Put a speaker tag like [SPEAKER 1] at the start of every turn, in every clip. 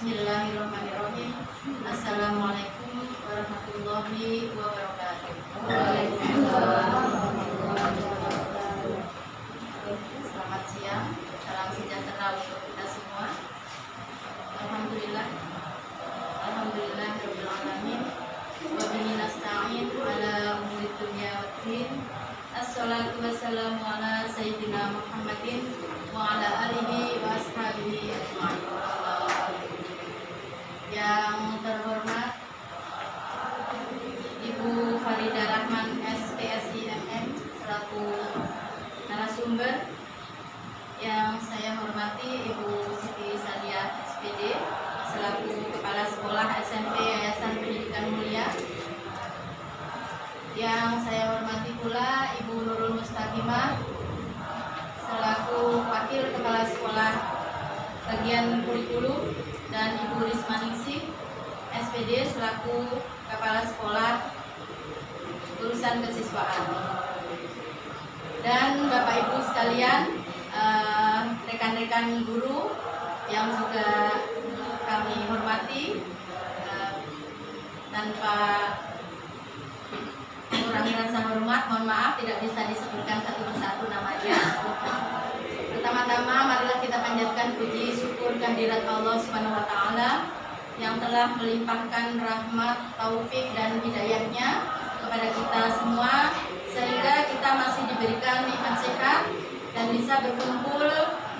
[SPEAKER 1] Bismillahirrahmanirrahim. Assalamualaikum warahmatullahi wabarakatuh. Selamat siang, salam sejahtera untuk kita semua. Alhamdulillah, rabbil alamin. Wa bihi nasta'in ala umuri dunya waddin. Assalatu wassalamu ala sayyidina Muhammadin wa ala alihi wa ashabihi ajma'in. Yang terhormat Ibu Farida Rahman SPSI MM selaku narasumber, yang saya hormati Ibu Siti Sadia SPD selaku Kepala Sekolah SMP Yayasan Pendidikan Mulia, yang saya hormati pula Ibu Nurul Mustaqimah selaku Wakil Kepala Sekolah Bagian Kurikulum, dan Ibu Risma Ningsih SPD selaku Kepala Sekolah Urusan Kesiswaan. Dan Bapak Ibu sekalian, rekan-rekan guru yang juga kami hormati, tanpa mengurangi rasa hormat, mohon maaf tidak bisa disebutkan satu persatu namanya. Pertama-tama marilah kita panjatkan puji syukur kehadirat Allah Subhanahu wa taala yang telah melimpahkan rahmat, taufik dan hidayahnya kepada kita semua, sehingga kita masih diberikan nikmat sehat dan bisa berkumpul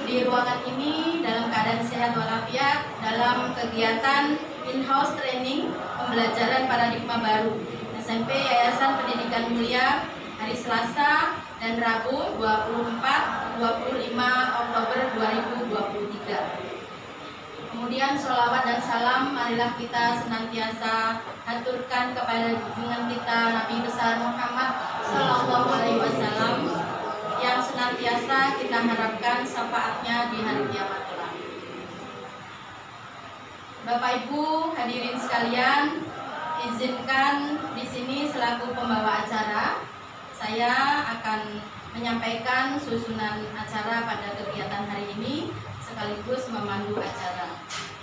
[SPEAKER 1] di ruangan ini dalam keadaan sehat walafiat dalam kegiatan in-house training pembelajaran paradigma baru SMP Yayasan Pendidikan Mulia hari Selasa dan Rabu 24-25 Oktober 2023. Kemudian sholawat dan salam marilah kita senantiasa aturkan kepada junjungan kita Nabi besar Muhammad Sallallahu Alaihi Wasallam, yang senantiasa kita harapkan syafaatnya di hari kiamat kelak. Bapak Ibu hadirin sekalian, izinkan di sini selaku pembawa acara saya akan menyampaikan susunan acara pada kegiatan hari ini sekaligus memandu acara.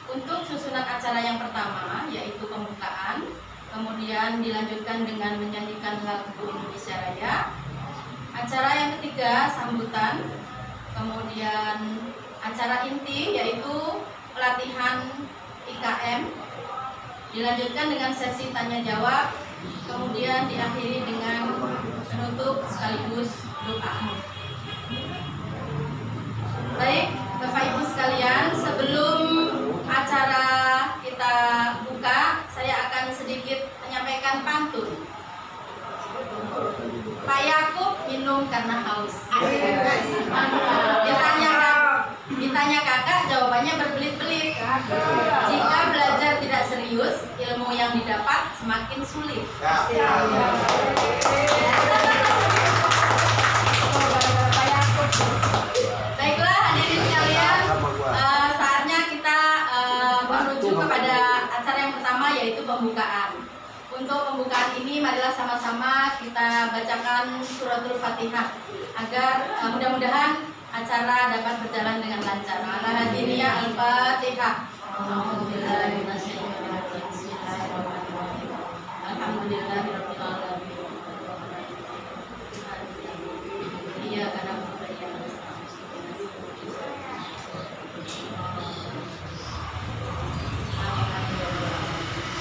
[SPEAKER 1] Untuk susunan acara yang pertama yaitu pembukaan, kemudian dilanjutkan dengan menyanyikan lagu Indonesia Raya. Acara yang ketiga sambutan, kemudian acara inti yaitu pelatihan IKM, dilanjutkan dengan sesi tanya jawab, kemudian diakhiri dengan penutup sekaligus doa. Baik, Bapak Ibu sekalian, sebelum acara kita buka, saya akan sedikit menyampaikan pantun. Pak Yakub minum karena haus. Ditanya kakak, jawabannya berbelit-belit. Jika belajar tidak serius, ilmu yang didapat semakin sulit. Baiklah hadirin sekalian, saatnya kita menuju kepada acara yang pertama yaitu pembukaan. Untuk pembukaan ini marilah sama-sama kita bacakan suratul Fatihah agar mudah-mudahan acara dapat berjalan dengan lancar. Al-Hadiniyah Al-Fatihah. Alhamdulillahirabbil alamin. Iya karena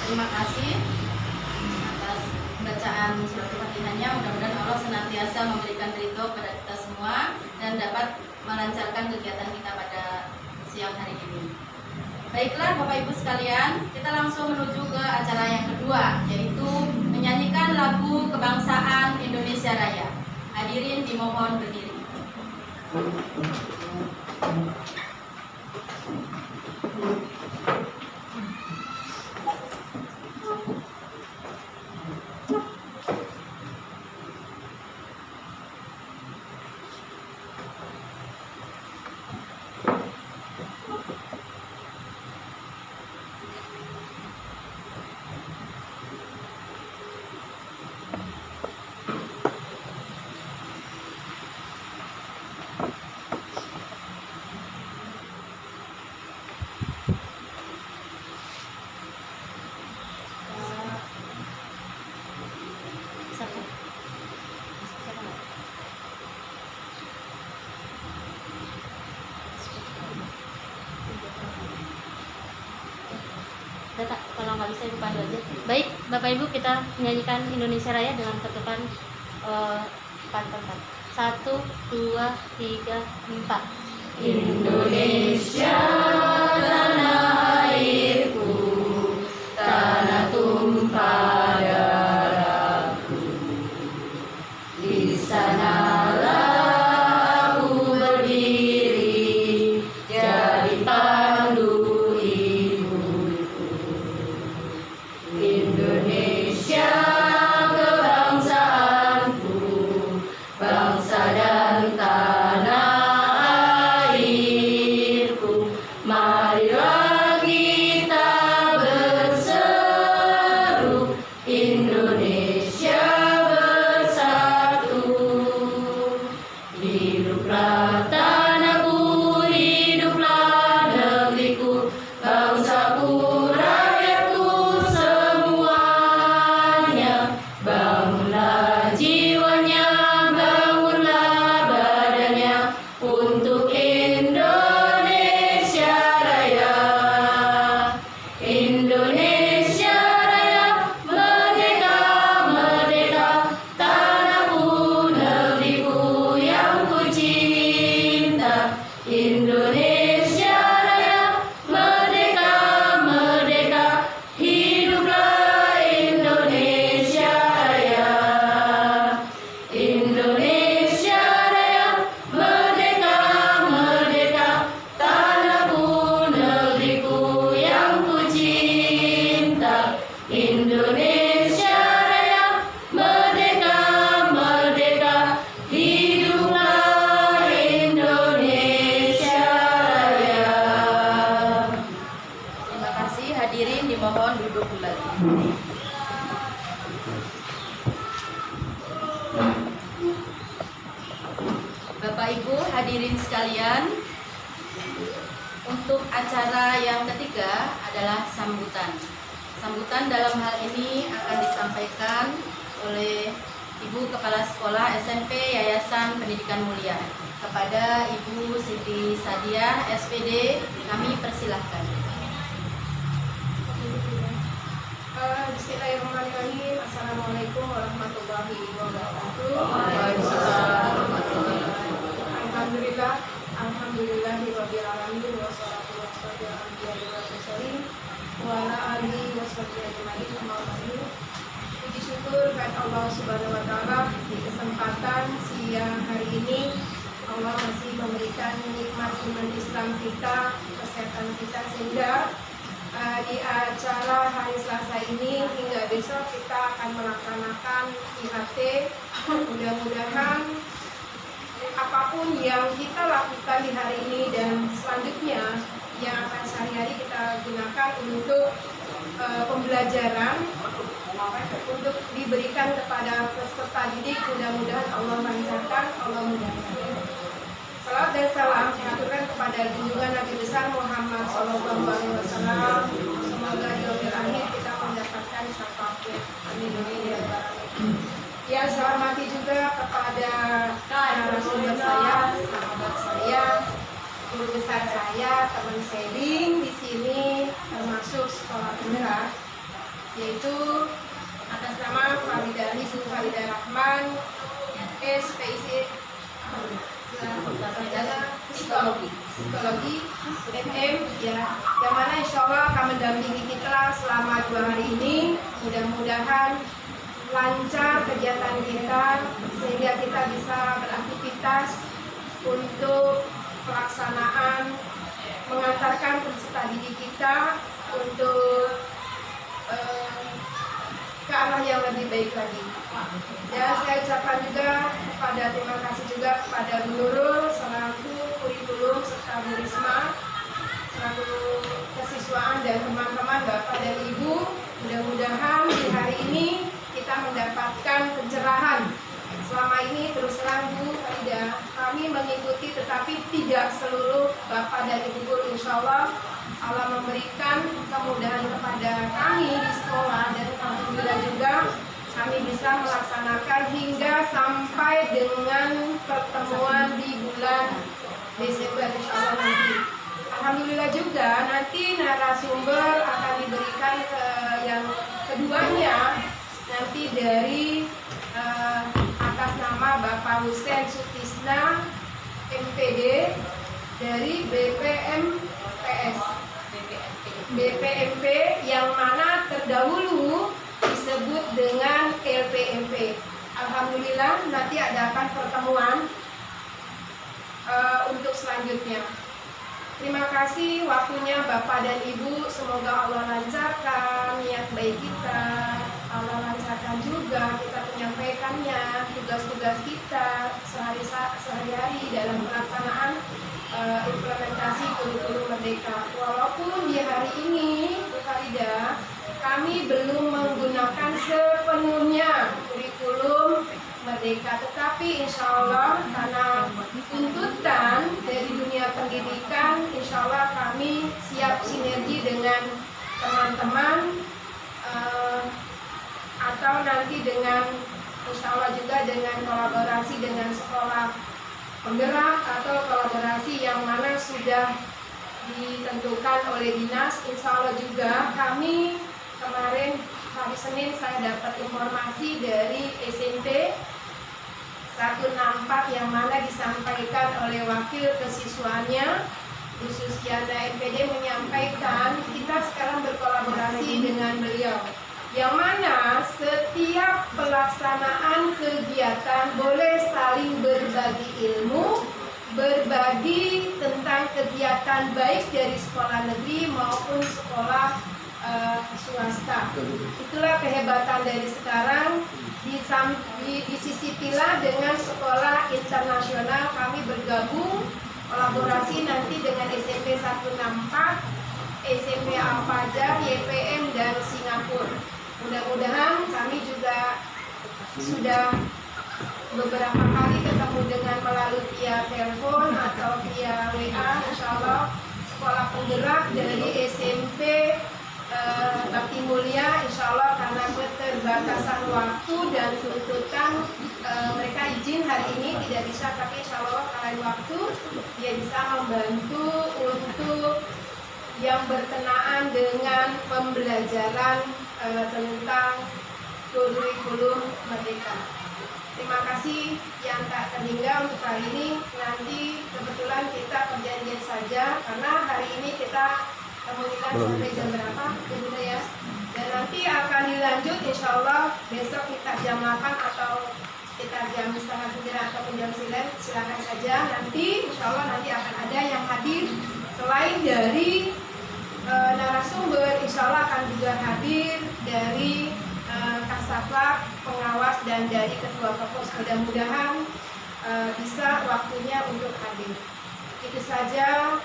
[SPEAKER 1] terima kasih atas bacaan surat Fatihahnya. Mudah-mudahan Allah senantiasa memberikan ridho kepada kita semua dan dapat melancarkan kegiatan kita pada siang hari ini. Baiklah Bapak Ibu sekalian, kita langsung menuju ke acara yang kedua, yaitu menyanyikan lagu kebangsaan Indonesia Raya. Hadirin dimohon berdiri.
[SPEAKER 2] Ada tak? Kalau nggak bisa Ibu pandu aja. Baik, Bapak Ibu, kita menyanyikan Indonesia Raya dengan ketukan 4/4. 1, 2, 3, 4.
[SPEAKER 1] Indonesia tanah airku, tanah tumpah darahku. Di sanalah aku berdiri, jadi pandu ibuku. Indonesia kebangsaanku, bangsa dan tanah airku. Marilah kita berseru, Indonesia bersatu. Hiduplah tanahku, hiduplah negeriku, bangsaku, rakyatku semuanya. Bangunlah jiwanya, bangunlah badannya untuk Indonesia Raya. Indonesia Raya, merdeka, merdeka, tanahku, negeriku yang ku cinta. Indonesia Raya, merdeka, merdeka, hiduplah Indonesia Raya. Indonesia Raya, merdeka, merdeka, tanahku, negeriku yang ku cinta. Indonesia Raya, merdeka, merdeka, hiduplah Indonesia Raya. Terima kasih, hadirin dimohon duduk kembali. Bapak Ibu hadirin sekalian, untuk acara yang ketiga adalah sambutan. Sambutan dalam hal ini akan disampaikan oleh Ibu Kepala Sekolah SMP Yayasan Pendidikan Mulia. Kepada Ibu Siti Sadiah, SPD, kami persilahkan.
[SPEAKER 3] Bismillahirrahmanirrahim. Assalamualaikum warahmatullahi wabarakatuh.
[SPEAKER 1] Waalaikumsalam.
[SPEAKER 3] Alhamdulillah, alhamdulillahirabbil alamin, wassalatu wassalamu ala anbiya'i wal mursalin wa ala alihi washabihi ajmain. Amma ba'du. Puji syukur kepada Allah Subhanahu wa taala, di kesempatan siang hari ini Allah masih memberikan nikmat iman Islam kita, kesehatan kita, sehingga di acara hari Selasa ini hingga besok kita akan melaksanakan IHT. Mudah-mudahan apapun yang kita lakukan di hari ini dan selanjutnya yang akan sehari-hari kita gunakan untuk pembelajaran, untuk diberikan kepada peserta didik, mudah-mudahan Allah lancarkan, Allah mudahkan. Salam dan salam diaturkan kepada junjungan Nabi besar Muhammad SAW. Semoga di akhir akhir kita mendapatkan syafaatnya. Amin. Ya, saya hormati juga kepada narasumber saya, sahabat saya, guru besar saya, teman sharing di sini, termasuk sekolah Indra, yaitu atas nama Faridah Nisu Faridah Rahman, SPIC. Psikologi MM, ya, yang mana insya Allah akan mendampingi kita selama 2 hari ini. Mudah-mudahan lancar kegiatan kita sehingga kita bisa beraktivitas untuk pelaksanaan mengantarkan peserta didik kita untuk ke arah yang lebih baik lagi. Dan saya ucapkan juga terima kasih juga kepada Bu Nurul selaku kurikulum serta Bu Risma selaku kesiswaan dan teman-teman Bapak dan Ibu. Mudah-mudahan di hari ini kita mendapatkan pencerahan. Selama ini terus terang Bu Farida, kami mengikuti tetapi tidak seluruh Bapak dan Ibu guru. Insya Allah Allah memberikan kemudahan kepada kami di sekolah dan alhamdulillah juga kami bisa melaksanakan hingga sampai dengan pertemuan di bulan Desember insya Allah nanti. Alhamdulillah juga nanti narasumber akan diberikan Dan yang keduanya nanti dari atas nama Bapak Husein Sutisna MPD dari BPMP yang mana terdahulu disebut dengan LPMP. Alhamdulillah nanti adakan pertemuan untuk selanjutnya. Terima kasih waktunya Bapak dan Ibu. Semoga Allah lancarkan niat baik kita. Allah lancarkan juga kita menyampaikannya tugas-tugas kita sehari-hari dalam pelaksanaan implementasi kurikulum Merdeka. Walaupun di hari ini, Bu Farida, kami belum menggunakan sepenuhnya kurikulum Merdeka, tetapi insya Allah karena tuntutan dari dunia pendidikan, insya Allah kami siap sinergi dengan teman-teman atau nanti dengan insya Allah juga dengan kolaborasi dengan sekolah penggerak atau kolaborasi yang mana sudah ditentukan oleh dinas. Insya Allah juga kami kemarin hari Senin saya dapat informasi dari SMP 164 yang mana disampaikan oleh wakil kesiswaannya Bu Susiana MPD menyampaikan kita sekarang berkolaborasi dengan beliau, yang mana setiap pelaksanaan kegiatan boleh saling berbagi ilmu, berbagi tentang kegiatan baik dari sekolah negeri maupun sekolah swasta. Itulah kehebatan dari sekarang. Disisipilah dengan sekolah internasional kami bergabung kolaborasi nanti dengan SMP 164, SMP Al-Fajar, YPM dan Singapura. Mudah-mudahan kami juga sudah beberapa kali ketemu dengan melalui via telepon atau via WA. Insya Allah sekolah penggerak dari SMP Bakti Mulia, insya Allah karena keterbatasan waktu dan tuntutan mereka izin hari ini tidak bisa, tapi insya Allah karena waktu dia bisa membantu untuk yang berkenaan dengan pembelajaran tentang kurikulum Merdeka. Terima kasih yang tak terhingga untuk hari ini. Nanti kebetulan kita perjanjian saja karena hari ini kita kemungkinan sampai jam berapa ya, dan nanti akan dilanjut insya Allah besok kita jam 8 atau kita jam setengah 9 ataupun jam 9, silakan saja. Nanti insya Allah nanti akan ada yang hadir selain dari narasumber, insya Allah akan juga hadir dari Kasatlantas, pengawas dan dari ketua Kapolres. Mudah-mudahan bisa waktunya untuk hadir. Itu saja.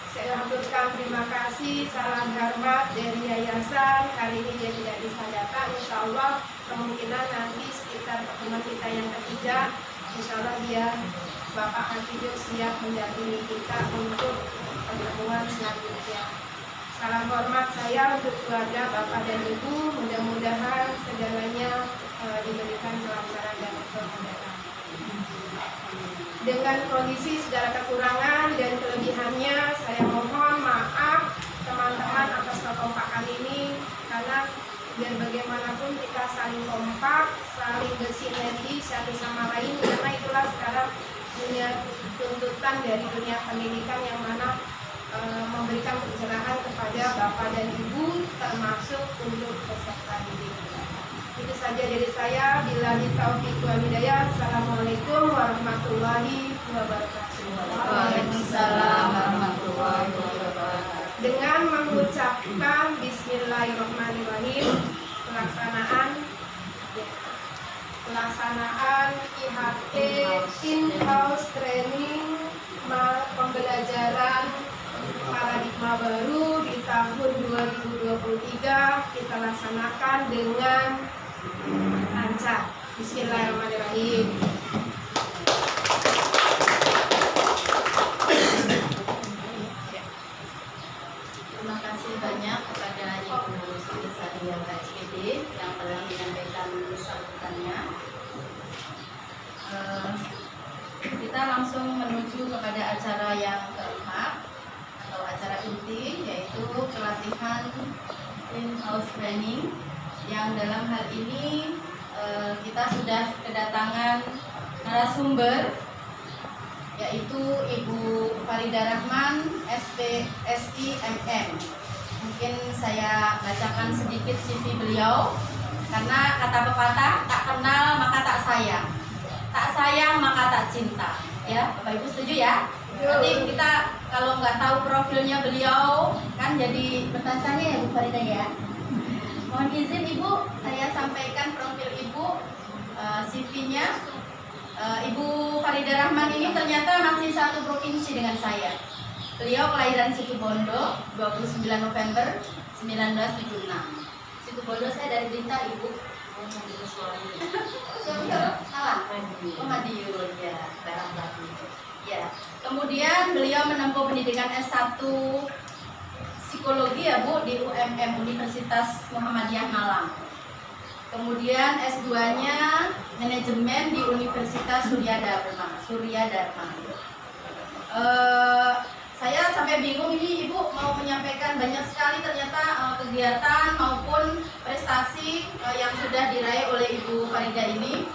[SPEAKER 3] Saya haturkan terima kasih, salam hormat dari yayasan. Hari ini dia tidak bisa datang, insya Allah kemungkinan nanti sekitar pertemuan kita yang ketiga, insya Allah dia Bapak Hafidz siap mendampingi kita untuk pertemuan selanjutnya. Salam hormat saya untuk keluarga Bapak dan Ibu, mudah-mudahan segalanya diberikan kelancaran dan kemudahan. Dengan kondisi segala kekurangan dan kelebihannya, saya mohon maaf teman-teman atas kekompakan ini, karena biar bagaimanapun kita saling kompak, saling bersinergi satu sama lain, karena itulah sekarang dunia tuntutan dari dunia pendidikan yang mana memberikan pencerahan kepada Bapak dan Ibu termasuk untuk peserta didik. Itu saja dari saya. Billahi taufiq wal hidayah. Assalamualaikum warahmatullahi wabarakatuh.
[SPEAKER 1] Waalaikumsalam warahmatullahi wabarakatuh.
[SPEAKER 3] Dengan mengucapkan Bismillahirrahmanirrahim, pelaksanaan IHT in-house training pembelajaran paradigma baru di tahun 2023 kita laksanakan dengan lancar. Bismillahirrahmanirrahim.
[SPEAKER 1] Terima kasih banyak kepada Ibu Sutisna SPD yang telah menyampaikan sambutannya. Kita langsung menuju kepada acara yang keempat atau acara inti, yaitu pelatihan in-house training, yang dalam hal ini kita sudah kedatangan narasumber, yaitu Ibu Farida Rahman, SPSI MM. Mungkin saya bacakan sedikit CV beliau, karena kata pepatah, tak kenal maka tak sayang maka tak cinta. Ya, Bapak Ibu setuju ya? Nanti kita kalau nggak tahu profilnya beliau kan jadi bertanya ya Bu Farida ya. Mohon izin Ibu, saya sampaikan profil Ibu, CV-nya. Ibu Farida Rahman ini ternyata masih satu provinsi dengan saya. Beliau kelahiran Situbondo 29 November 1976. Situbondo saya dari Blitar, Ibu. Madiun ya, Barang Batu. Ya. Kemudian beliau menempuh pendidikan S1 psikologi ya Bu di UMM Universitas Muhammadiyah Malang. Kemudian S2-nya manajemen di Universitas Surya Dharma. Saya sampai bingung ini Ibu mau menyampaikan banyak sekali ternyata kegiatan maupun prestasi yang sudah diraih oleh Ibu Farida ini.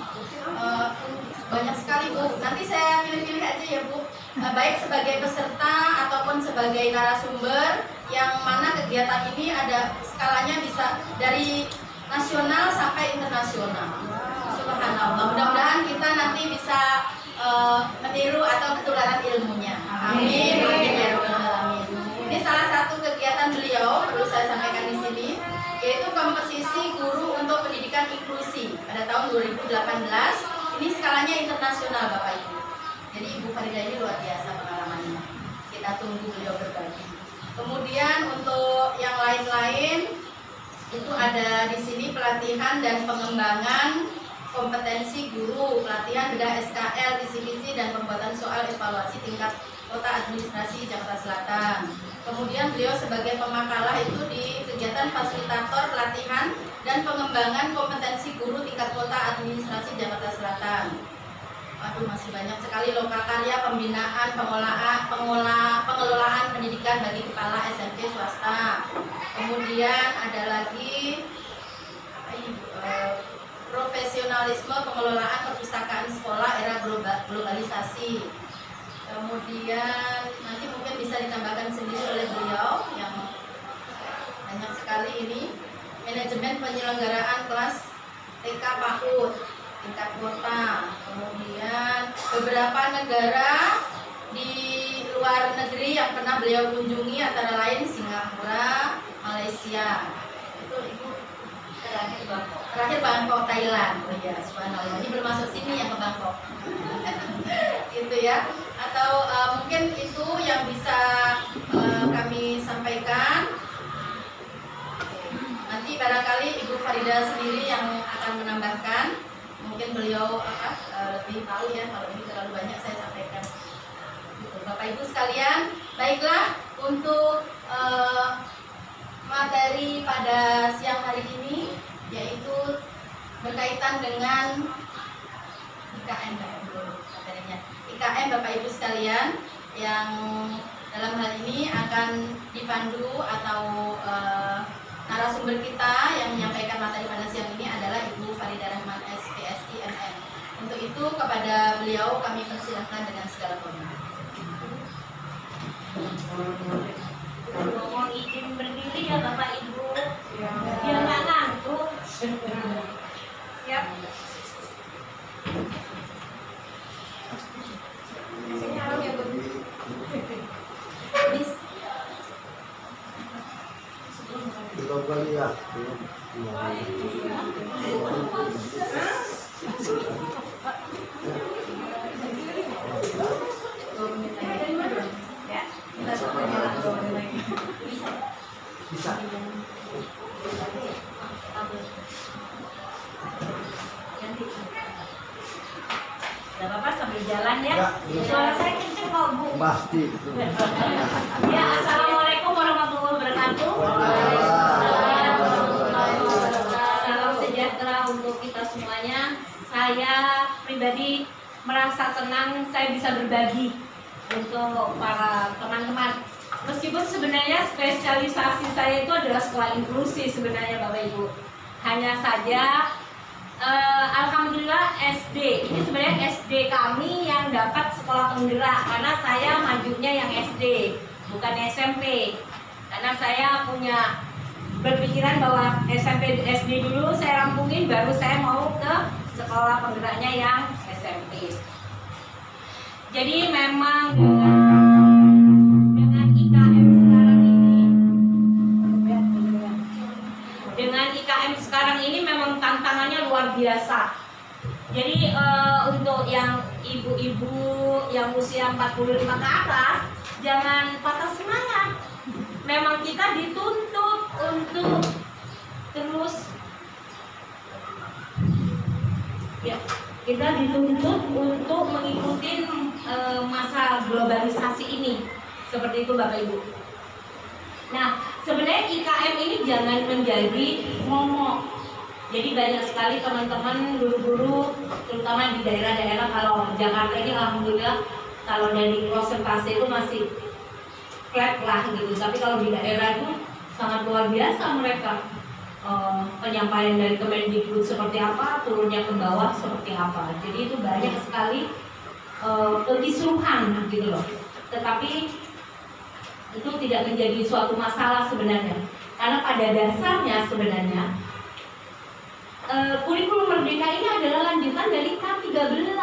[SPEAKER 1] Banyak sekali Bu. Nanti saya pilih-pilih aja ya Bu. Baik sebagai peserta ataupun sebagai narasumber, yang mana kegiatan ini ada skalanya bisa dari nasional sampai internasional. Subhanallah. Mudah-mudahan kita nanti bisa meniru atau ketularan ilmunya. Amin. Amin. Ini salah satu kegiatan beliau perlu saya sampaikan di sini, yaitu kompetisi guru untuk pendidikan inklusi pada tahun 2018. Ini skalanya internasional Bapak Ibu. Jadi Ibu Farida ini luar biasa pengalamannya. Kita tunggu beliau berbagi. Kemudian untuk yang lain-lain itu ada di sini pelatihan dan pengembangan kompetensi guru, pelatihan bedah SKL, visi-misi dan pembuatan soal evaluasi tingkat kota administrasi Jakarta Selatan. Kemudian beliau sebagai pemakalah itu di kegiatan fasilitator pelatihan dan pengembangan kompetensi guru tingkat kota administrasi Jakarta Selatan. Aduh, masih banyak sekali lokal karya pembinaan, pengelolaan pendidikan bagi kepala SMP swasta. Kemudian ada lagi profesionalisme pengelolaan perpustakaan sekolah era globalisasi. Kemudian nanti mungkin bisa ditambahkan sendiri oleh beliau yang banyak sekali ini. Manajemen penyelenggaraan kelas TK PAUD tingkat kota. Kemudian beberapa negara di luar negeri yang pernah beliau kunjungi antara lain Singapura, Malaysia. Itu Ibu terakhir Bangkok, Thailand. Oh ya, subhanallah. Ini belum masuk sini ya ke Bangkok. Gitu ya. Atau mungkin itu yang bisa kami sampaikan. Nanti barangkali Ibu Farida sendiri yang akan menambahkan. Mungkin beliau lebih tahu ya, kalau ini terlalu banyak saya sampaikan. Gitu. Bapak Ibu sekalian, baiklah untuk materi pada siang hari ini, yaitu berkaitan dengan IKM materinya. IKM Bapak Ibu sekalian, yang dalam hal ini akan dipandu atau narasumber kita yang menyampaikan materi pada siang ini adalah Ibu Farida Rahman SPSI MM. Untuk itu kepada beliau kami persilahkan dengan segala hormat.
[SPEAKER 4] Mohon izin berdiri ya Bapak Ibu, biar nggak ngantuk. Siap. Sini harus ya Bu.
[SPEAKER 5] Belum kali ya. Bisa.
[SPEAKER 4] Gak apa-apa sambil jalan ya.
[SPEAKER 5] Ya.
[SPEAKER 4] Suara saya kenceng kok Bu.
[SPEAKER 5] Pasti.
[SPEAKER 4] Ya, assalamualaikum warahmatullahi wabarakatuh. Salam sejahtera untuk kita semuanya. Saya pribadi merasa senang saya bisa berbagi untuk para teman-teman. Meskipun sebenarnya spesialisasi saya saya itu adalah sekolah inklusi sebenarnya Bapak Ibu. Hanya saja alhamdulillah SD ini sebenarnya SD kami yang dapat sekolah penggerak karena saya majunya yang SD bukan SMP. Karena saya punya berpikiran bahwa SMP SD dulu saya rampungin baru saya mau ke sekolah penggeraknya yang SMP. Jadi memang dengan IKM sekarang ini, memang tantangannya luar biasa. Jadi untuk yang ibu-ibu yang usia 45 ke atas jangan patah semangat. Memang kita dituntut untuk terus kita dituntut untuk mengikuti masa globalisasi ini, seperti itu Bapak Ibu. Nah, sebenarnya IKM ini jangan menjadi momok. Jadi banyak sekali teman-teman guru-guru, terutama di daerah-daerah. Kalau Jakarta ini alhamdulillah kalau dari persentase itu masih flat lah gitu. Tapi kalau di daerah itu sangat luar biasa mereka. Penyampaian dari Kemendikbud seperti apa, turunnya ke bawah seperti apa. Jadi itu banyak sekali kekisruhan gitu loh. Tetapi itu tidak menjadi suatu masalah sebenarnya. Karena pada dasarnya sebenarnya kurikulum Merdeka ini adalah lanjutan dari K13.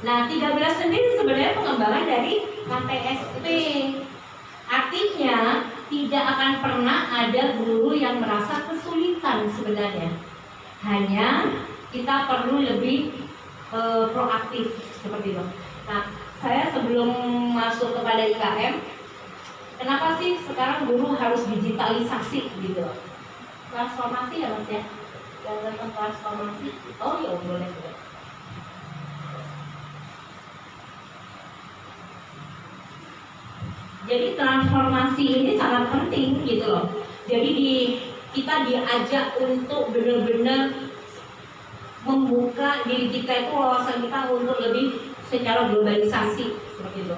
[SPEAKER 4] Nah, 13 sendiri sebenarnya pengembangan dari KTSP. Artinya tidak akan pernah ada guru yang merasa kesulitan sebenarnya. Hanya kita perlu lebih proaktif seperti itu. Nah, saya sebelum masuk kepada IKM, kenapa sih sekarang guru harus digitalisasi gitu? Transformasi ya Mas ya? Tentang transformasi. Oh iya boleh. Jadi transformasi ini sangat penting gitu loh. Jadi kita diajak untuk benar-benar membuka diri kita itu, wawasan kita untuk lebih secara globalisasi seperti itu.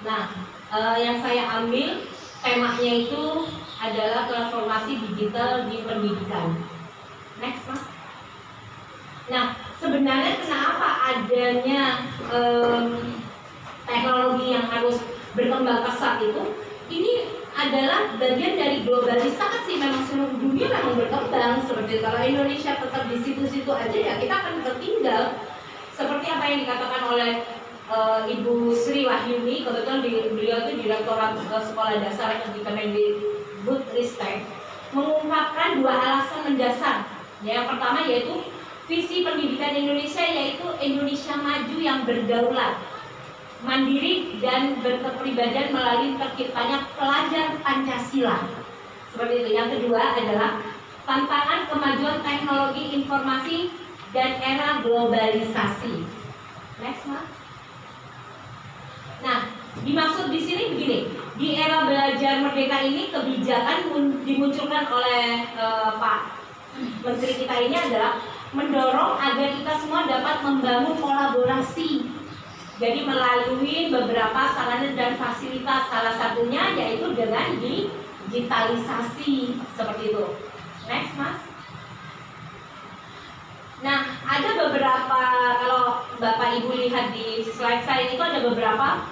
[SPEAKER 4] Nah, yang saya ambil temanya itu adalah transformasi digital di pendidikan. Next, Mas. Nah, sebenarnya kenapa adanya teknologi yang harus berkembang pesat itu? Ini adalah bagian dari globalisasi. Memang seluruh dunia memang berkembang seperti itu. Kalau Indonesia tetap di situ-situ aja ya kita akan tertinggal. Seperti apa yang dikatakan oleh Ibu Sri Wahyuni, kebetulan beliau itu Direktorat Sekolah Dasar di Kemendikbudristek, mengungkapkan dua alasan mendasar. Yang pertama yaitu visi pendidikan Indonesia, yaitu Indonesia maju yang berdaulat, mandiri dan berkepribadian melalui terciptanya pelajar Pancasila. Seperti itu. Yang kedua adalah tantangan kemajuan teknologi informasi dan era globalisasi. Next, Mas. Nah, dimaksud di sini begini, di era belajar merdeka ini kebijakan dimunculkan oleh Pak Menteri kita ini adalah mendorong agar kita semua dapat membangun kolaborasi. Jadi melalui beberapa sarana dan fasilitas, salah satunya yaitu dengan digitalisasi seperti itu. Next, Mas. Nah, ada beberapa, kalau Bapak Ibu lihat di slide saya itu ada beberapa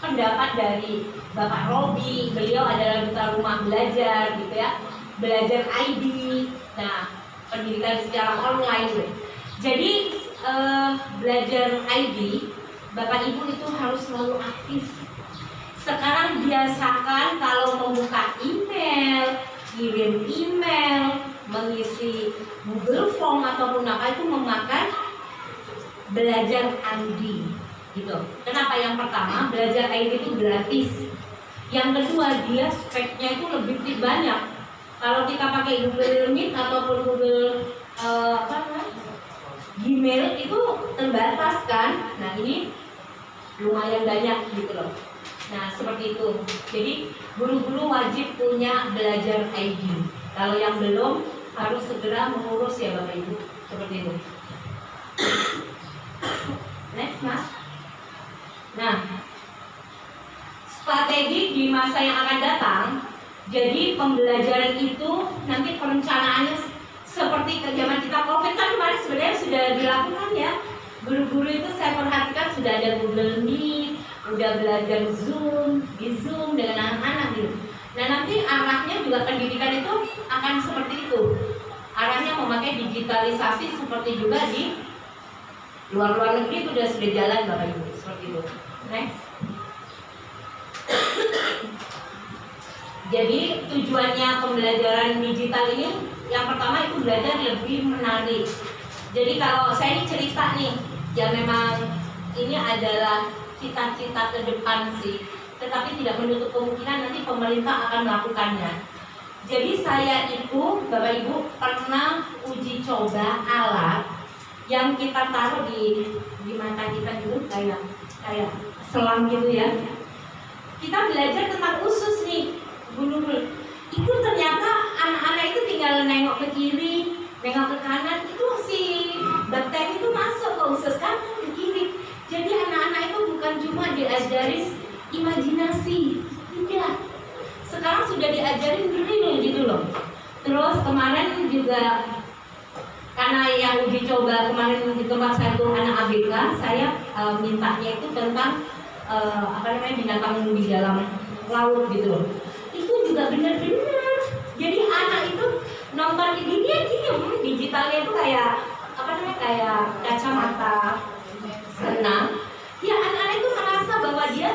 [SPEAKER 4] pendapat dari Bapak Robi. Beliau adalah duta rumah belajar gitu ya, belajar ID. Nah, pendidikan secara online. Jadi belajar ID, Bapak Ibu itu harus selalu aktif. Sekarang biasakan kalau membuka email, kirim email, mengisi Google Form ataupun apa itu memakan belajar ID gitu. Kenapa? Yang pertama, belajar ID itu gratis. Yang kedua, dia speknya itu lebih banyak. Kalau kita pakai Google Meet ataupun Google Gmail itu terbatas kan. Nah, ini lumayan banyak gitu loh. Nah, seperti itu. Jadi guru-guru wajib punya belajar ID. Kalau yang belum harus segera mengurus ya Bapak Ibu. Seperti itu. Next, Mas. Nah, strategi di masa yang akan datang Jadi pembelajaran itu nanti perencanaannya seperti ke zaman kita COVID kan kemarin sebenarnya sudah dilakukan ya. Guru-guru itu saya perhatikan sudah ada Google Meet, udah belajar di Zoom dengan anak-anak gitu. Nah nanti arahnya juga pendidikan itu akan seperti itu. Arahnya memakai digitalisasi seperti juga di luar negeri itu sudah jalan Bapak Ibu seperti itu. Next. Jadi tujuannya pembelajaran digital ini yang pertama itu belajar lebih menarik. Jadi kalau saya ini cerita nih, ya memang ini adalah cita-cita ke depan sih, tetapi tidak menutup kemungkinan nanti pemerintah akan melakukannya. Jadi saya itu Bapak Ibu pernah uji coba alat yang kita taruh di mata kita dulu kayak selang gitu ya. Kita belajar tentang usus nih, guru. Itu ternyata anak-anak itu tinggal nengok ke kiri, nengok ke kanan, itu si bakteri itu masuk ke usus kanan ke kiri. Jadi anak-anak itu bukan cuma diajarin imajinasi, tidak. Sekarang sudah diajarin real gitu loh. Terus kemarin juga karena yang uji coba kemarin di tempat saya tuh anak ABK, saya mintanya itu tentang binatang di dalam laut gitu loh. Itu juga benar-benar. Jadi anak itu nonton ini dia diem, digitalnya itu kayak kayak kacamata senang. Ya anak-anak itu merasa bahwa dia,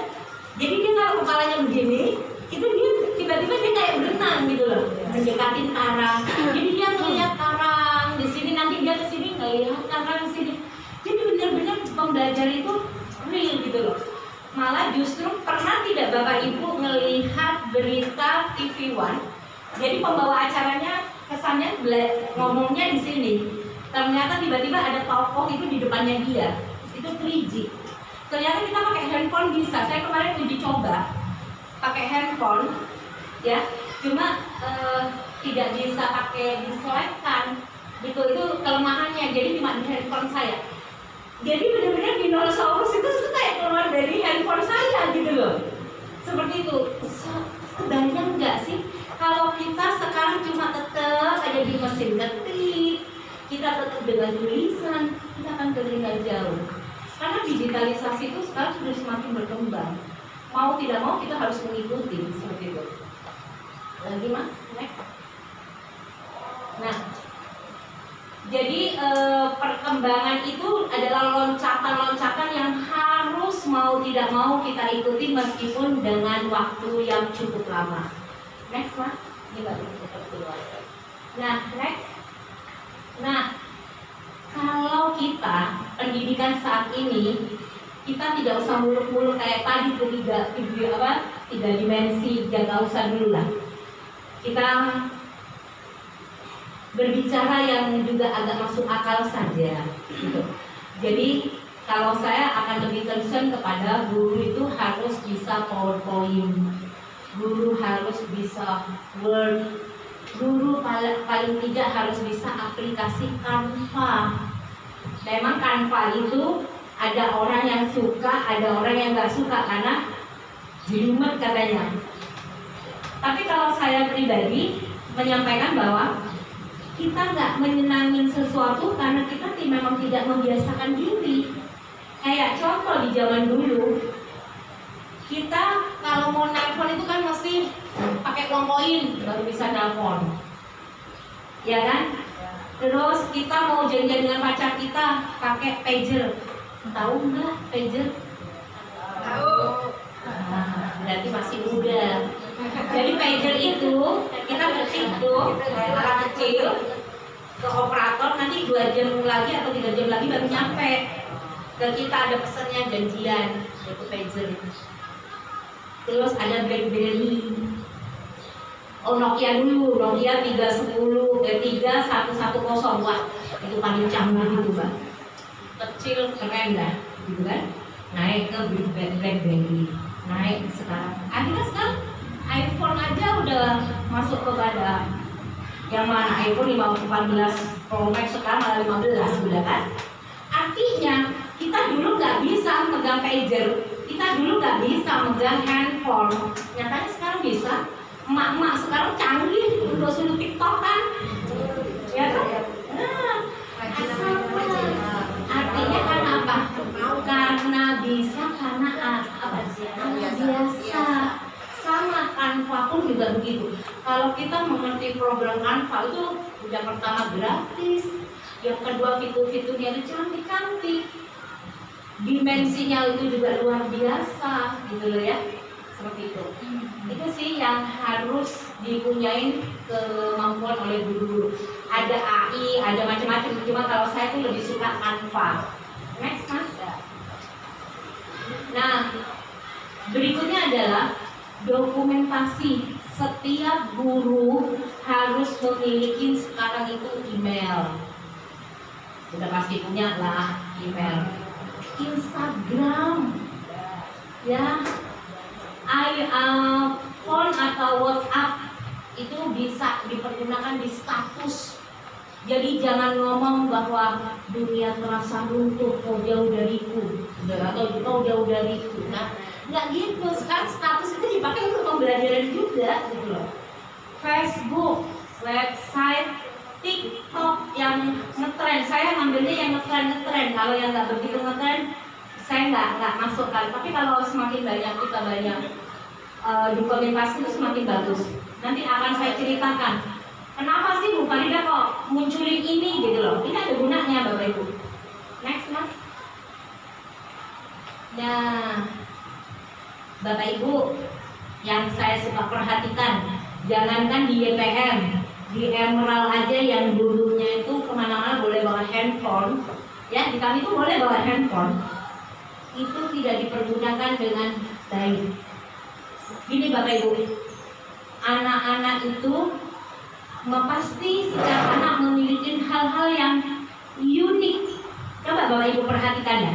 [SPEAKER 4] jadi dia kalau kepalanya begini, itu dia tiba-tiba dia kayak berenang gitu loh, mendekatin karang. Jadi dia ngelihat karang di sini, nanti dia ke sini ngelihat karang di sini. Jadi benar-benar pembelajaran itu real gitu loh. Malah justru pernah tidak Bapak Ibu melihat berita TV One? Jadi pembawa acaranya kesannya ngomongnya di sini. Ternyata tiba-tiba ada tokoh itu di depannya dia. Itu 3G. Ternyata kita pakai handphone bisa. Saya kemarin uji coba pakai handphone, ya. Cuma tidak bisa pakai diselekan. Gitu, itu kelemahannya. Jadi cuma di handphone saya. Jadi benar-benar dinosaurus itu kayak keluar dari handphone saya gitu loh. Seperti itu. Kebayang nggak sih kalau kita sekarang cuma tetap aja di mesin ketik, kita tetap dengan tulisan, kita akan tertinggal jauh. Karena digitalisasi itu sekarang sudah semakin berkembang. Mau tidak mau kita harus mengikuti seperti itu. Lagi Mas, next. Nah, jadi perkembangan itu adalah loncatan-loncatan yang harus mau tidak mau kita ikuti meskipun dengan waktu yang cukup lama. Next Mas, ini baru kita keluar. Nah, next. Nah, kalau kita pendidikan saat ini kita tidak usah muluk-muluk kayak tadi tuh tiga dimensi, jangan usah dulu lah. Kita berbicara yang juga agak masuk akal saja gitu. Jadi kalau saya akan lebih concern kepada guru itu harus bisa PowerPoint, guru harus bisa Word, guru paling tidak harus bisa aplikasi Canva. Memang Canva itu ada orang yang suka, ada orang yang nggak suka karena jelimet katanya. Tapi kalau saya pribadi menyampaikan bahwa kita nggak menyenangin sesuatu karena kita memang tidak membiasakan diri. Kayak contoh di zaman dulu, kita kalau mau nelpon itu kan mesti pakai uang koin baru bisa nelpon, ya kan? Terus kita mau janjian dengan pacar kita pakai pager. Tahu nggak pager?
[SPEAKER 3] Tahu.
[SPEAKER 4] Berarti masih muda. Jadi pager itu kita ketik tuh alat kecil ke operator, nanti 2 jam lagi atau 3 jam lagi baru nyampe ke kita, ada pesannya janjian itu pager. Terus ada BlackBerry, Nokia dulu, Nokia 3110, wah itu paling canggih gitu Mbak, kecil keren dah gitu kan. Naik ke BlackBerry, naik sekarang akhirnya sekarang iPhone aja udah masuk kepada yang mana iPhone 14 Pro Max, sekarang malah 15 udah kan. Artinya kita dulu nggak bisa megang pager, kita dulu nggak bisa megang handphone, nyatanya sekarang bisa. emak-emak sekarang canggih untuk suruh TikTok kan, ya kan? Nah, artinya karena apa? Karena bisa, karena apa sih? Biasa. Sama Canva pun juga begitu. Kalau kita mengerti program Canva itu udah pertama gratis, yang kedua fitur-fiturnya itu cantik-cantik, dimensinya itu juga luar biasa, gitu loh ya. Seperti itu. Itu sih yang harus dipunyain kemampuan oleh guru-guru. Ada AI, ada macam-macam. Cuma kalau saya tuh lebih suka Canva. Next, Mas. Nah, berikutnya adalah dokumentasi. Setiap guru harus memiliki sekarang itu email. Sudah pasti punya lah email. Instagram, ya. Phone atau WhatsApp itu bisa dipergunakan di status. Jadi jangan ngomong bahwa dunia terasa runtuh, kau jauh dariku, atau kau jauh dariku. Nah, nggak gitu. Sekarang status itu dipakai untuk pembelajaran juga, gitu loh. Facebook, website, TikTok yang ngetren. Saya ngambilnya yang ngetren. Kalau yang nggak begitu ngetren, saya nggak masuk kan. Tapi kalau semakin banyak kita dokumentasi itu semakin bagus. Nanti akan saya ceritakan. Kenapa sih Bu Farida kok munculin ini gitu loh? Ini ada gunanya Bapak Ibu. Next, Mas. Nah, Bapak Ibu yang saya suka perhatikan, jangankan di YPM, di Emerald aja yang dulunya itu kemana-mana boleh bawa handphone, ya di kami itu boleh bawa handphone, itu tidak dipergunakan dengan baik. Gini Bapak Ibu, anak-anak itu pasti setiap anak memiliki hal-hal yang unik. Coba Bapak Ibu perhatikan ya.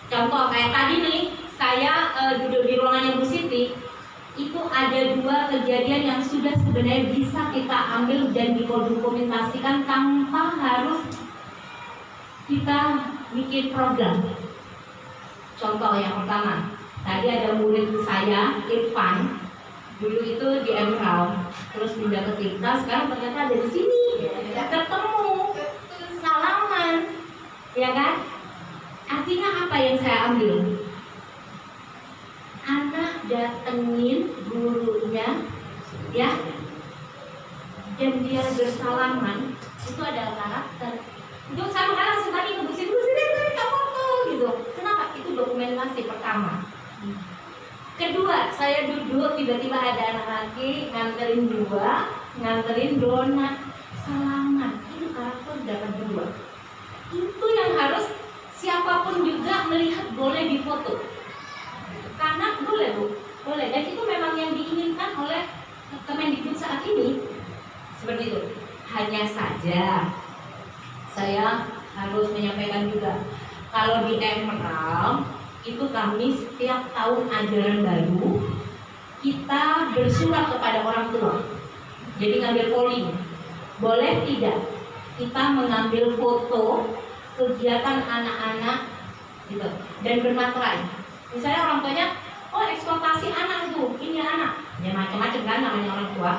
[SPEAKER 4] Contoh kayak tadi nih, saya duduk di ruangannya Bu Siti, itu ada 2 kejadian yang sudah sebenarnya bisa kita ambil dan didokumentasikan tanpa harus kita bikin program. Contoh yang pertama, tadi ada murid saya, Irfan, dulu itu di Emerald, terus pindah ke Tirta, sekarang ternyata ada di sini, ketemu, salaman, ya kan? Artinya apa yang saya ambil? Anak datengin gurunya, ya, dan dia bersalaman, itu adalah karakter. Itu saya makanya langsung tadi ngebusin foto gitu. Kenapa? Itu dokumentasi pertama. Kedua, saya duduk, tiba-tiba ada anak laki nganterin donat, salaman. Itu karakter dapat 2. Itu yang harus siapapun juga melihat boleh difoto. Karena boleh Bu, boleh. Dan itu memang yang diinginkan oleh Kemendikbud saat ini. Seperti itu. Hanya saja saya harus menyampaikan juga, kalau di Emerald itu kami setiap tahun ajaran baru kita bersurat kepada orang tua. Jadi ngambil polling, boleh tidak kita mengambil foto kegiatan anak-anak gitu dan bermaterai. Misalnya orang tuanya, oh eksploitasi anak itu, ini anak, ya macam-macam kan namanya orang tua.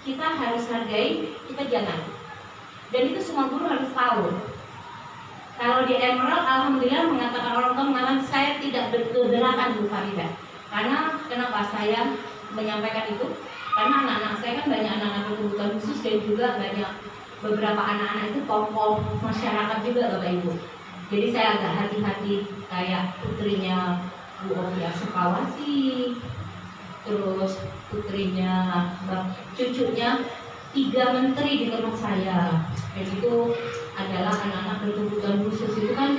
[SPEAKER 4] Kita harus hargai, kita jangan. Dan itu semua guru harus tahu. Kalau di Emerald, alhamdulillah mengatakan orang tua mengatakan saya tidak berkeberatan Bu Farida. Karena kenapa saya menyampaikan itu? Karena anak-anak saya kan banyak anak-anak berkebutuhan khusus dan juga banyak beberapa anak-anak itu tokoh masyarakat juga Bapak Ibu. Jadi saya agak hati-hati kayak putrinya Bu Ovia Sukawati, terus putrinya cucunya 3 menteri di tempat saya. Dan itu adalah anak-anak berkebutuhan khusus, itu kan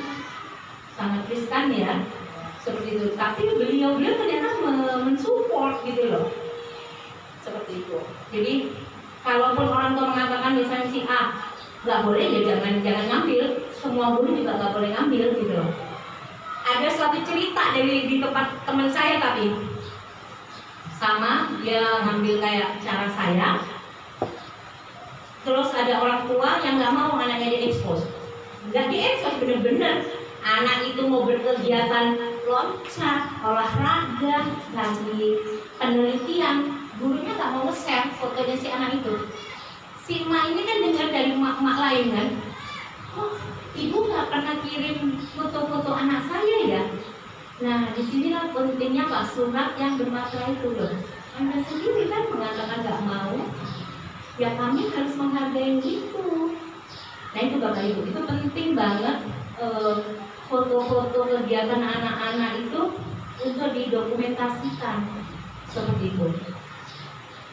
[SPEAKER 4] sangat riskan ya, seperti itu. Tapi beliau ternyata mensupport gitu loh, seperti itu. Jadi kalaupun orang tua mengatakan misalnya si A nggak boleh, ya jangan ngambil. Semua guru juga nggak boleh ngambil gitu loh. Ada suatu cerita di tempat teman saya, tapi sama dia ngambil kayak cara saya. Terus ada orang tua yang nggak mau anaknya diekspos, nggak diekspos bener-bener. Anak itu mau berkegiatan loncat, olahraga, lagi penelitian, nggak mau nge-share fotonya si anak itu. Si emak ini kan dengar dari emak-emak lain kan, oh ibu nggak pernah kirim foto-foto anak saya ya. Nah disinilah pentingnya Pak surat yang bermakna itu loh. Anda sendiri kan mengatakan nggak mau, ya kami harus menghargai itu. Nah itu Bapak Ibu, itu penting banget foto-foto kegiatan anak-anak itu untuk didokumentasikan seperti itu.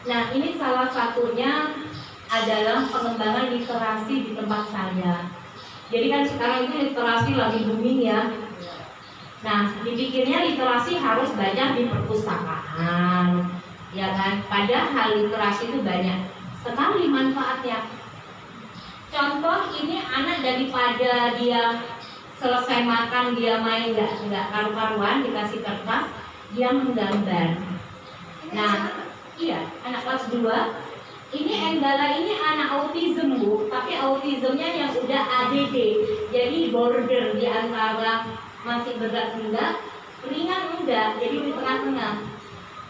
[SPEAKER 4] Nah ini salah satunya adalah pengembangan literasi di tempat saya. Jadi kan sekarang itu literasi lagi booming ya. Nah dipikirnya literasi harus banyak di perpustakaan, ya kan? Padahal literasi itu banyak sekali manfaatnya. Contoh ini anak daripada dia selesai makan dia main nggak karu-karuan dikasih kertas, dia menggambar. Nah iya anak kelas 2 ini Enggala ini anak autism Bu, tapi autismnya yang udah ADD, jadi border di antara masih berat enggak, ringan enggak, jadi di tengah-tengah.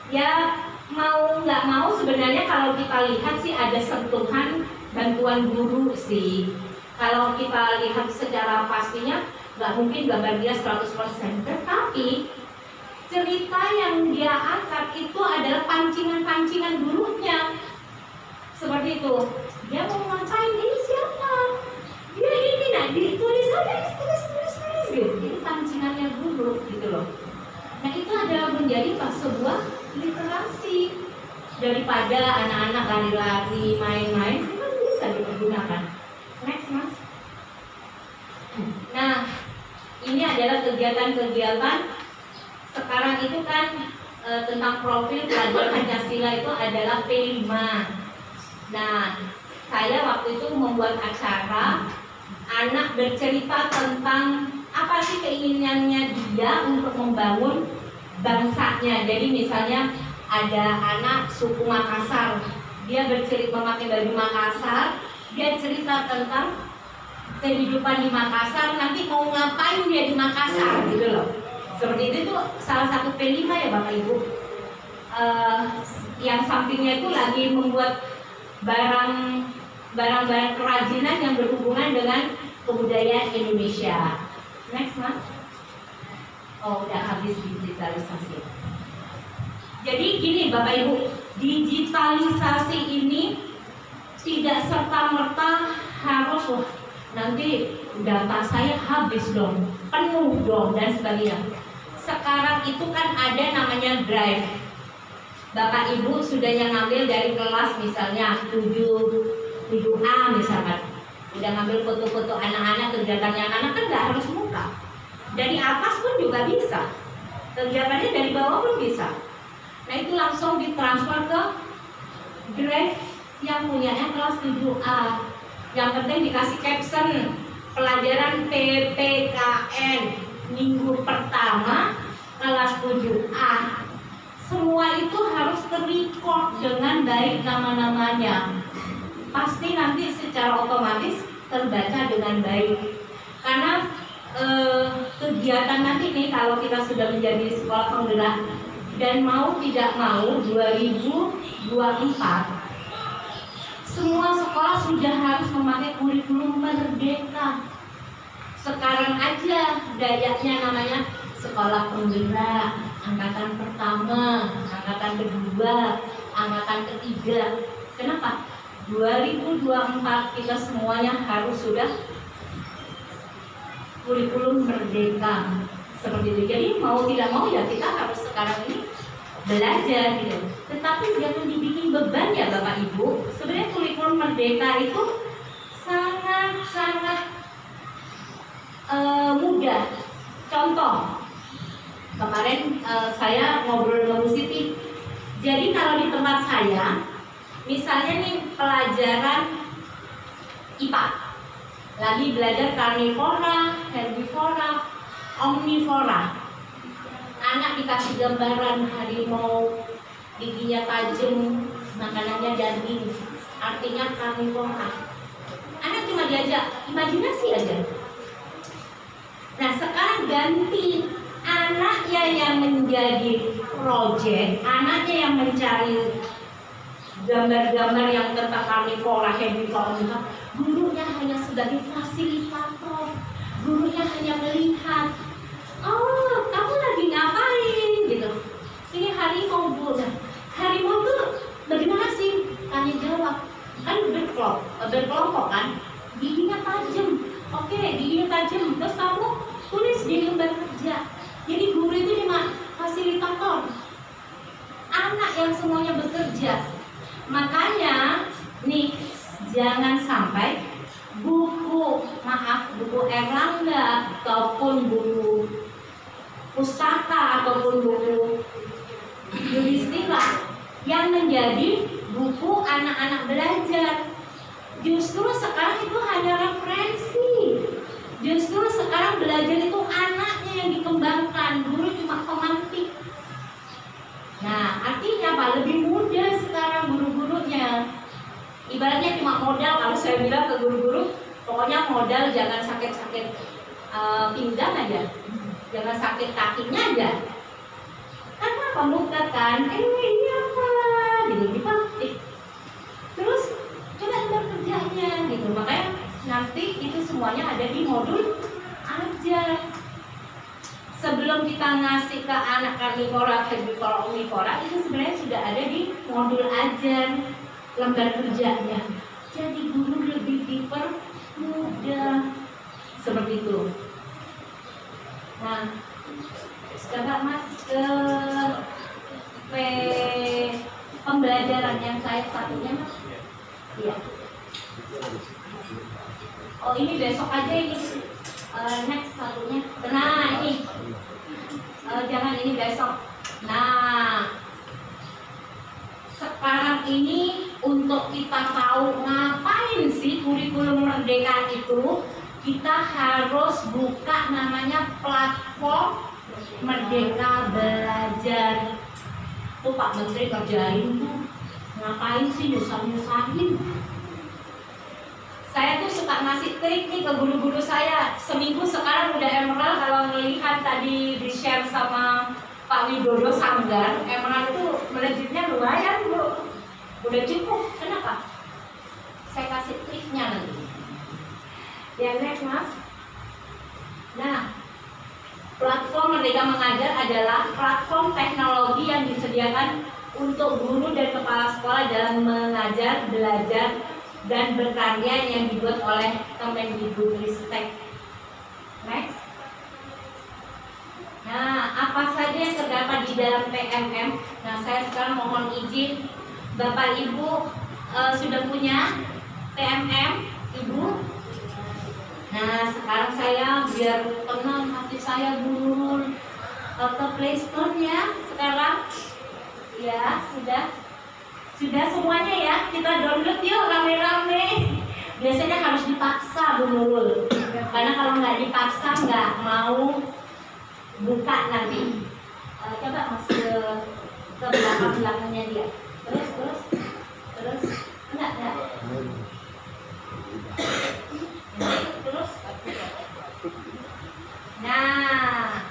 [SPEAKER 4] Ya mau nggak mau sebenarnya kalau kita lihat sih ada sentuhan bantuan guru sih. Kalau kita lihat secara pastinya nggak mungkin gambar dia 100%, tetapi cerita yang dia angkat itu adalah pancingan-pancingan gurunya. Seperti itu, dia mau ngapain, ini siapa, dia ini, nah ditulis aja, tulis gitu. Ini pancingannya guru gitu loh. Nah itu adalah menjadi sebuah literasi. Daripada anak-anak lari-lari, main-main, itu kan bisa dipergunakan. Next mas. Nah ini adalah kegiatan-kegiatan sekarang itu kan tentang profil pelajar Pancasila itu adalah P5. Nah, saya waktu itu membuat acara anak bercerita tentang apa sih keinginannya dia untuk membangun bangsanya. Jadi misalnya ada anak suku Makassar, dia bercerita memakai baju Makassar, dia cerita tentang kehidupan di Makassar, nanti mau ngapain dia di Makassar gitu loh. Seperti itu tuh salah satu P5 ya Bapak Ibu. Yang sampingnya itu lagi membuat barang-barang kerajinan yang berhubungan dengan kebudayaan Indonesia. Next mas. Oh udah habis digitalisasi. Jadi gini Bapak Ibu, digitalisasi ini tidak serta-merta harus nanti data saya habis dong, penuh dong dan sebagainya. Sekarang itu kan ada namanya drive. Bapak Ibu sudah yang ngambil dari kelas misalnya 7A misalkan, udah ngambil foto-foto anak-anak, kegiatannya anak-anak kan nggak harus muka, dari atas pun juga bisa, kegiatannya dari bawah pun bisa. Nah itu langsung ditransfer ke drive yang punyanya kelas 7A. Yang penting dikasih caption pelajaran PPKN minggu pertama kelas 7A. Semua itu harus terrecord dengan baik nama-namanya. Pasti nanti secara otomatis terbaca dengan baik. Karena kegiatan nanti nih kalau kita sudah menjadi sekolah penggerak dan mau tidak mau 2024 semua sekolah sudah harus memakai kurikulum merdeka. Sekarang aja gayanya namanya sekolah penggerak, angkatan pertama, angkatan kedua, angkatan ketiga. Kenapa? 2024 kita semuanya harus sudah kurikulum merdeka seperti itu. Jadi mau tidak mau ya kita harus sekarang ini belajar gitu. Tetapi jangan dibikin beban ya Bapak Ibu. Sebenarnya kurikulum merdeka itu sangat mudah. Contoh, kemarin saya ngobrol dengan Bu Siti. Jadi kalau di tempat saya, misalnya nih pelajaran IPA, lagi belajar karnivora, herbivora, omnivora. Anak dikasih gambaran harimau, giginya tajam, makanannya daging, artinya karnivora. Anak cuma diajak imajinasi aja. Nah sekarang ganti, anaknya yang menjadi project, anaknya yang mencari gambar-gambar yang tentang karnivora, herbivora, gurunya hanya sebagai fasilitator, gurunya hanya melihat, oh kamu lagi ngapain gitu, ini harimau bu, nah, harimau tuh bagaimana sih, tanya jawab, kan berkelompok kan, giginya tajam, oke giginya tajam, terus kamu tulis di lembar kerja. Jadi guru itu cuma fasilitator, anak yang semuanya bekerja. Makanya nih jangan sampai buku Erlangga ataupun buku pustaka ataupun buku Yudhistira yang menjadi buku anak-anak belajar. Justru sekarang itu hanya referensi. Justru sekarang belajar itu anaknya yang dikembangkan, guru cuma pemantik. Nah, artinya apa? Lebih mudah sekarang guru-gurunya. Ibaratnya cuma modal, kalau saya bilang ke guru-guru, pokoknya modal jangan sakit-sakit pinggang aja, jangan sakit kakinya aja. Karena pemuka kan, ini apa? Jadi dipantik. Terus coba lembar kerjanya gitu. Makanya nanti itu semuanya ada di modul ajar. Sebelum kita ngasih ke anak karnivora, herbivora, omnivora, itu sebenarnya sudah ada di modul ajar lembar kerjanya. Jadi guru lebih dipermudah seperti itu. Nah, sekarang mas ke pembelajaran yang saya satunya mas. Iya. Oh ini besok aja ini. Next satunya. Nah ini. Jangan ini besok. Nah, sekarang ini untuk kita tahu ngapain sih kurikulum merdeka itu, kita harus buka namanya platform Merdeka Belajar. Tuh Pak Menteri kerjain tuh, ngapain sih nyusahin? Saya tuh suka ngasih trik nih ke guru-guru saya. Seminggu sekarang udah emerald, kalau melihat tadi di share sama Pak Widodo Sanggar, emerald itu melejitnya lumayan bu, udah cukup. Kenapa? Saya kasih triknya nanti. Yang next mas. Nah, platform Merdeka Mengajar adalah platform teknologi yang disediakan untuk guru dan kepala sekolah dalam mengajar, belajar, dan berkarya yang dibuat oleh Kemendikbudristek. Next. Nah, apa saja yang terdapat di dalam PMM? Nah, saya sekarang mohon izin, Bapak Ibu sudah punya PMM, Ibu? Nah, sekarang saya biar tenang hati saya dulu ke Play Store ya sekarang. Ya, sudah semuanya ya, kita download yuk rame-rame. Biasanya harus dipaksa Bu Nurul, karena kalau nggak dipaksa nggak mau buka nanti. Coba mas ke belakangnya dia. Terus enggak. Terus. Nah,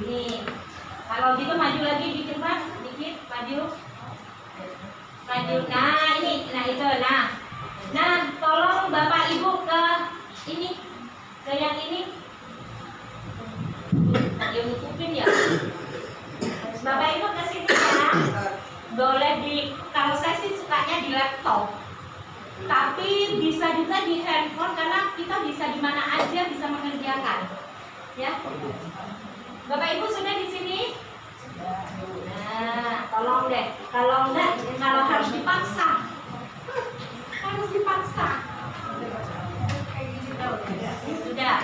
[SPEAKER 4] ini kalau gitu maju lagi dikit mas, dikit maju. Nah ini, nah tolong Bapak Ibu ke ini, ke yang ini. Dia nutupin ya. Bapak Ibu ke sini ya. Boleh kalau saya sih sukanya di laptop, tapi bisa juga di handphone karena kita bisa di mana aja bisa mengerjakan. Ya. Bapak Ibu sudah di sini? Nah, tolong deh. Kalau enggak, kalau harus dipaksa. Sudah.